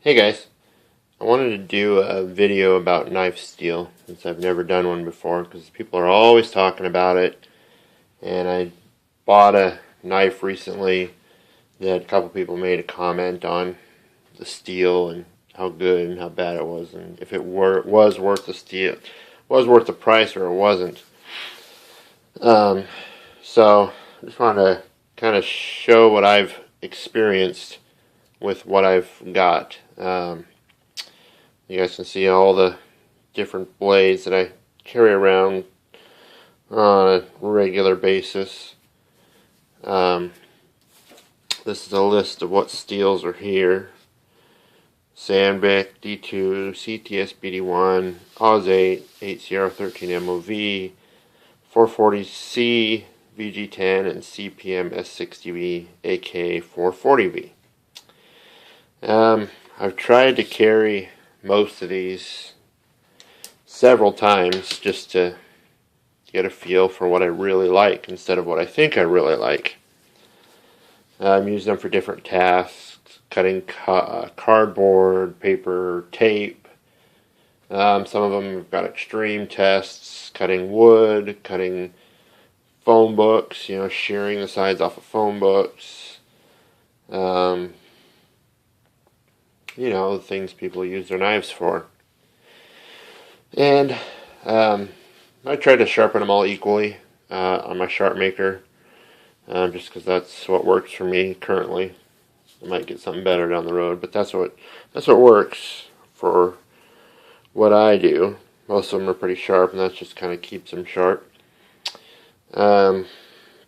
Hey guys, I wanted to do a video about knife steel since I've never done one before because people are always talking about it, and I bought a knife recently that a couple people made a comment on the steel and how good and how bad it was, and if was worth the steel, was worth the price or it wasn't. Um, so I just wanted to kind of show what I've experienced with what I've got. You guys can see all the different blades that I carry around on a regular basis. Um, this is a list of what steels are here. Sandvik D2, CTS BD1, Oz 8, 8CR13 MOV, 440C, VG10, and CPM S60V, AK 440V. I've tried to carry most of these several times just to get a feel for what I really like instead of what I think I really like. I'm using them for different tasks, cutting cardboard, paper, tape. Some of them have got extreme tests, cutting wood, cutting phone books, shearing the sides off of phone books. The things people use their knives for. And I try to sharpen them all equally on my sharp maker, just because that's what works for me currently. I might get something better down the road, but that's what works for what I do. Most of them are pretty sharp, and that just kind of keeps them sharp. But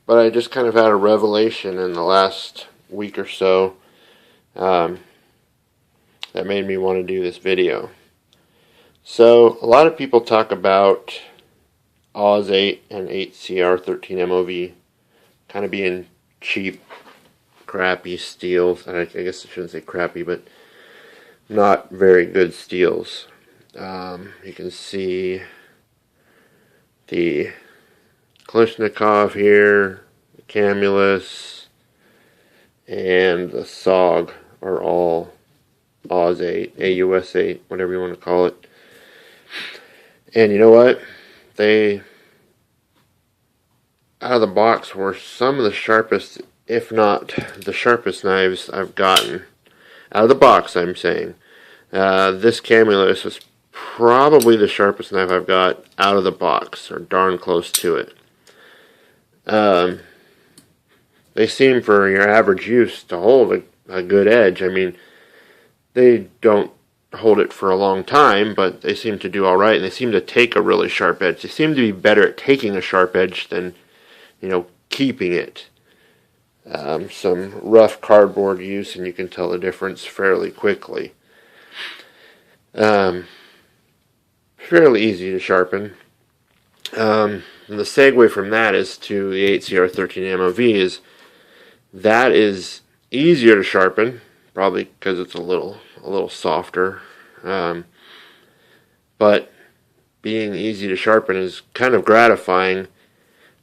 I just kind of had a revelation in the last week or so that made me want to do this video. So a lot of people talk about Oz 8 and 8CR13 MOV kind of being cheap, crappy steels. I guess I shouldn't say crappy, but not very good steels. You can see the Kalashnikov here, the Camulus, and the SOG are all Oz 8, AUS 8, whatever you want to call it. And you know what? They, out of the box, were some of the sharpest, if not the sharpest knives I've gotten. Out of the box, I'm saying. This Camulus is probably the sharpest knife I've got out of the box, or darn close to it. They seem, for your average use, to hold a good edge. I mean, they don't hold it for a long time, but they seem to do all right, and they seem to take a really sharp edge. They seem to be better at taking a sharp edge than, keeping it. Some rough cardboard use, and you can tell the difference fairly quickly. Fairly easy to sharpen. And the segue from that is to the 8CR13 MOV. That is easier to sharpen, probably because it's a little softer. But being easy to sharpen is kind of gratifying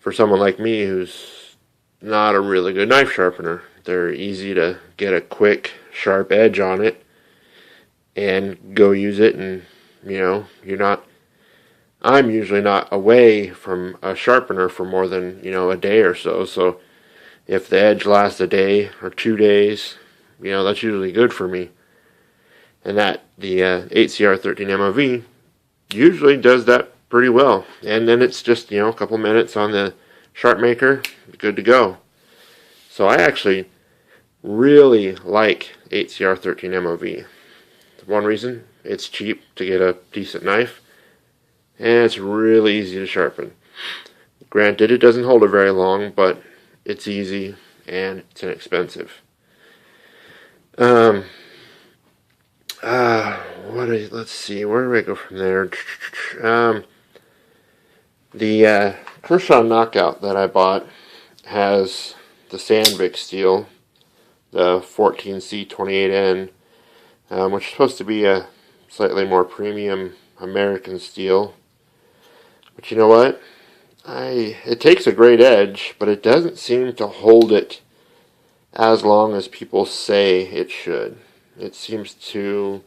for someone like me who's not a really good knife sharpener. They're easy to get a quick, sharp edge on it and go use it, and I'm usually not away from a sharpener for more than, a day or so. So if the edge lasts a day or 2 days, that's usually good for me. And that, the 8CR13 MOV usually does that pretty well. And then it's just, a couple minutes on the sharp maker, good to go. So I actually really like 8CR13 MOV. One reason, it's cheap to get a decent knife, and it's really easy to sharpen. Granted, it doesn't hold it very long, but it's easy and it's inexpensive. Let's see, where do I go from there? The Kershaw Knockout that I bought has the Sandvik steel, the 14C28N, which is supposed to be a slightly more premium American steel. But you know what? It takes a great edge, but it doesn't seem to hold it as long as people say it should. It seems to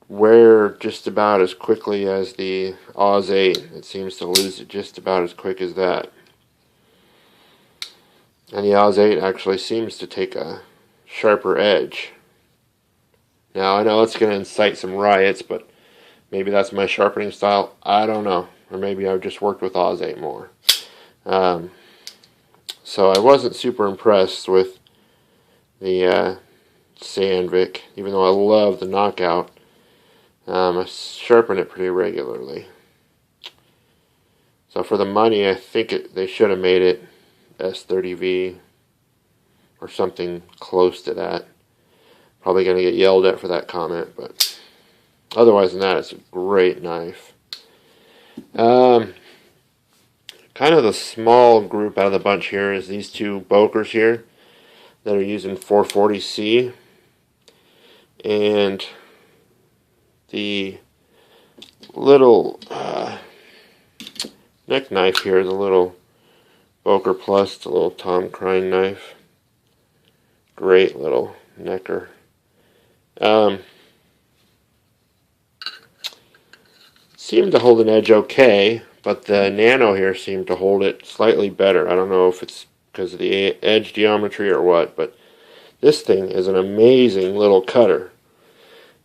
wear just about as quickly as the Oz 8. It seems to lose it just about as quick as that. And the Oz 8 actually seems to take a sharper edge. Now, I know it's going to incite some riots, but maybe that's my sharpening style. I don't know. Or maybe I've just worked with Oz 8 more. So I wasn't super impressed with the Sandvik, even though I love the Knockout. I sharpen it pretty regularly. So for the money, I think they should have made it S30V or something close to that. Probably going to get yelled at for that comment, but otherwise than that, it's a great knife. Kind of the small group out of the bunch here is these two Bokers here that are using 440C, and the little neck knife here, the little Boker Plus, the little Tom Crine knife. Great little necker. Seemed to hold an edge okay, but the Nano here seemed to hold it slightly better. I don't know if it's because of the edge geometry or what, but this thing is an amazing little cutter.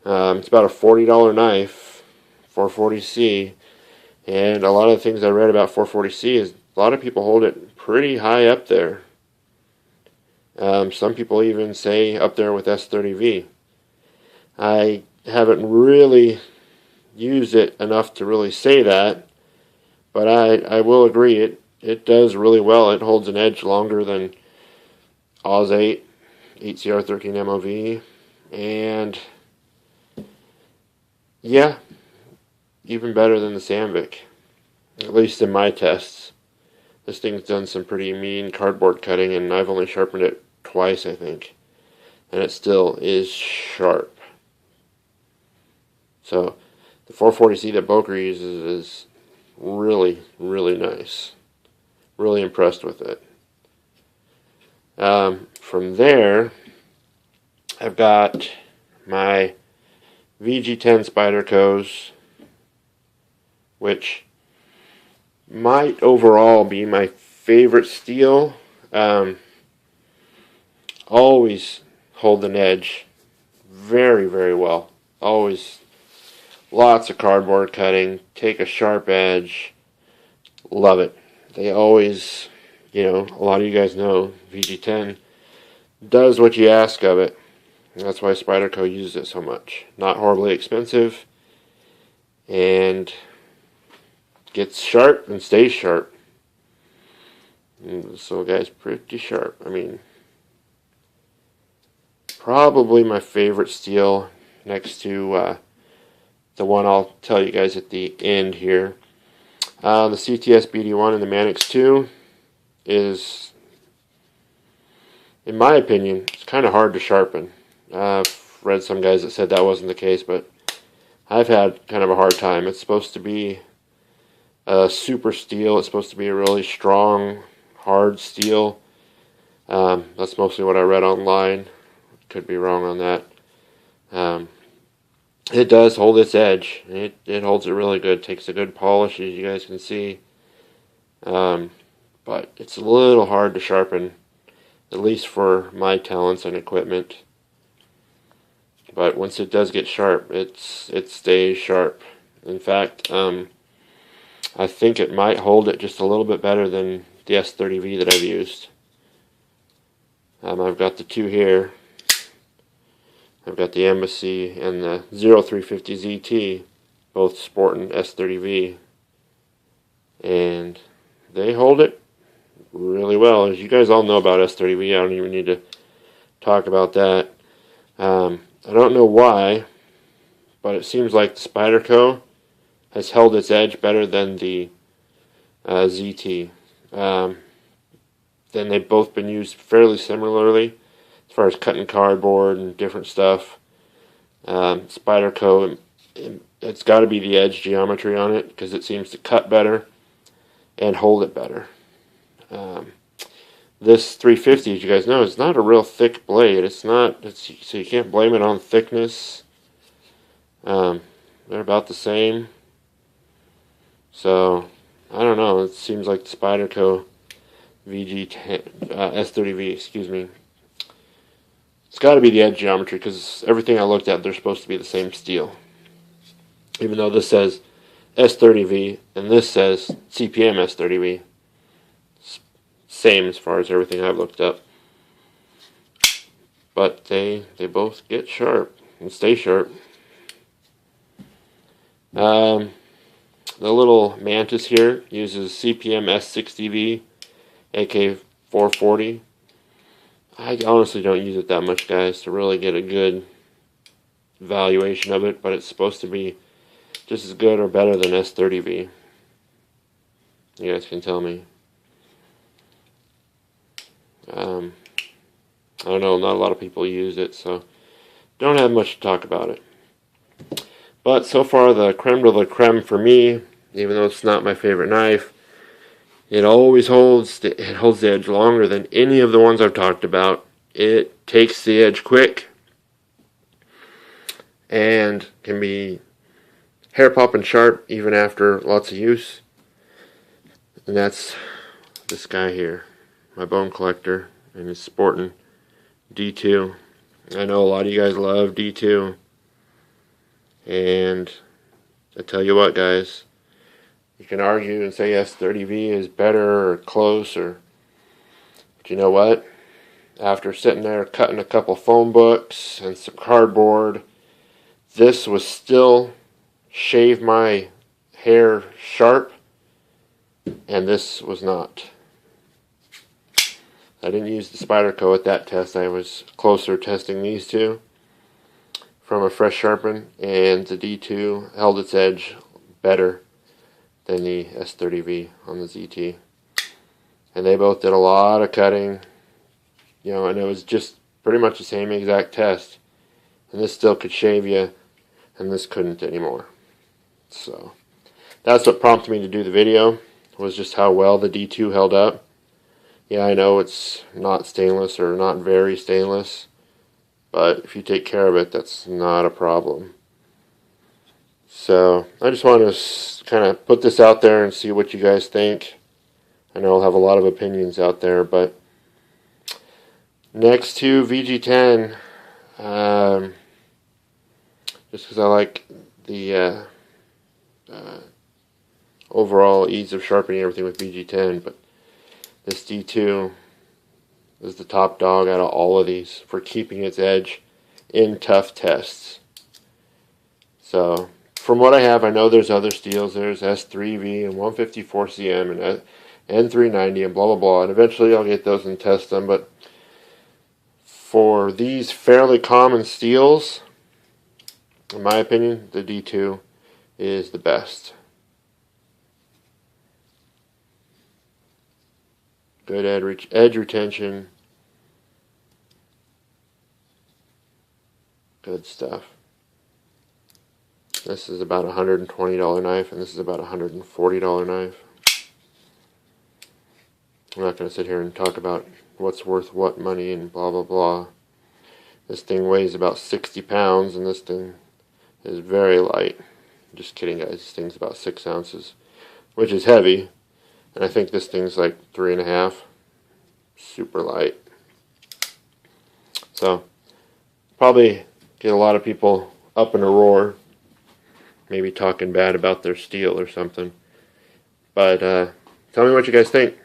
It's about a $40 knife, 440C, and a lot of the things I read about 440C is a lot of people hold it pretty high up there. Some people even say up there with S30V. I haven't really used it enough to really say that, but I will agree it does really well. It holds an edge longer than Oz 8, 8CR13 MOV, and yeah, even better than the Sandvik, at least in my tests. This thing's done some pretty mean cardboard cutting, and I've only sharpened it twice, I think, and it still is sharp. So the 440C that Boker uses is really, really nice. Really impressed with it. From there, I've got my VG10 Spydercos, which might overall be my favorite steel. Always hold an edge very, very well. Always lots of cardboard cutting, take a sharp edge, love it. They always, a lot of you guys know VG10 does what you ask of it. And that's why Spyderco uses it so much. Not horribly expensive, and gets sharp and stays sharp. And so guys, pretty sharp. I mean, probably my favorite steel next to the one I'll tell you guys at the end here. The CTS BD1 and the Manix 2 is, in my opinion, it's kind of hard to sharpen. I've read some guys that said that wasn't the case, but I've had kind of a hard time. It's supposed to be a super steel. It's supposed to be a really strong, hard steel. That's mostly what I read online. Could be wrong on that. It does hold its edge. It holds it really good. Takes a good polish, as you guys can see. But it's a little hard to sharpen, at least for my talents and equipment. But once it does get sharp, it stays sharp. In fact, I think it might hold it just a little bit better than the S30V that I've used. I've got the two here. I've got the Embassy and the 0350 ZT, both sporting S30V, and they hold it really well. As you guys all know about S30V, I don't even need to talk about that. I don't know why, but it seems like the Spyderco has held its edge better than the ZT. Then they've both been used fairly similarly as far as cutting cardboard and different stuff. Spyderco, it's got to be the edge geometry on it because it seems to cut better and hold it better. this 350, as you guys know, is not a real thick blade. It's not, so you can't blame it on thickness. They're about the same. So, I don't know. It seems like the Spyderco VG10, S30V, excuse me. It's got to be the edge geometry, because everything I looked at, they're supposed to be the same steel. Even though this says S30V and this says CPM S30V. Same as far as everything I've looked up. But they both get sharp and stay sharp. The little Mantis here uses CPM S60V AK440. I honestly don't use it that much, guys, to really get a good valuation of it, but it's supposed to be just as good or better than S30V. You guys can tell me. I don't know, not a lot of people use it, so don't have much to talk about it. But so far, the creme de la creme for me, even though it's not my favorite knife, it always holds the edge longer than any of the ones I've talked about. It takes the edge quick and can be hair popping sharp even after lots of use. And that's this guy here, my bone collector, and he's sporting D2. I know a lot of you guys love D2. And I tell you what, guys, you can argue and say S30V is better or close, but you know what? After sitting there cutting a couple phone books and some cardboard, this was still shave my hair sharp, and this was not. I didn't use the Spyderco at that test. I was closer testing these two from a fresh sharpen, and the D2 held its edge better than the S30V on the ZT. And they both did a lot of cutting, you know, and it was just pretty much the same exact test. And this still could shave you, and this couldn't anymore. So that's what prompted me to do the video, was just how well the D2 held up. Yeah, I know it's not stainless, or not very stainless, but if you take care of it, that's not a problem. So I just want to kind of put this out there and see what you guys think. I know I'll have a lot of opinions out there, but next to VG10, just because I like the overall ease of sharpening everything with VG10, but this D2 is the top dog out of all of these for keeping its edge in tough tests. So from what I have, I know there's other steels. There's S3V and 154CM and N390 and blah blah blah, and eventually I'll get those and test them. But for these fairly common steels, in my opinion, the D2 is the best. Good edge retention. Good stuff. This is about a $120 knife, and this is about a $140 knife. I'm not going to sit here and talk about what's worth what money and blah blah blah. This thing weighs about 60 pounds, and this thing is very light. Just kidding, guys. This thing's about 6 ounces, which is heavy. And I think this thing's like 3.5. Super light. So, probably get a lot of people up in a roar. Maybe talking bad about their steel or something. But, tell me what you guys think.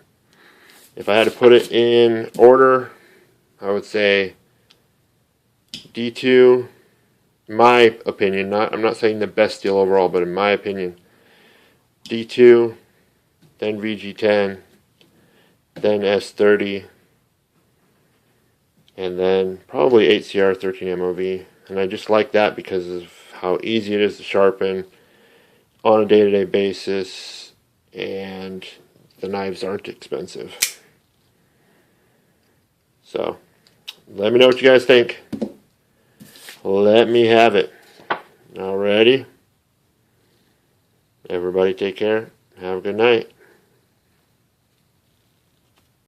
If I had to put it in order, I would say D2, my opinion, I'm not saying the best steel overall, but in my opinion, D2, then VG10, then S30, and then probably 8CR 13MOV. And I just like that because of how easy it is to sharpen on a day-to-day basis, and the knives aren't expensive. So, let me know what you guys think. Let me have it. Alrighty. Everybody take care. Have a good night.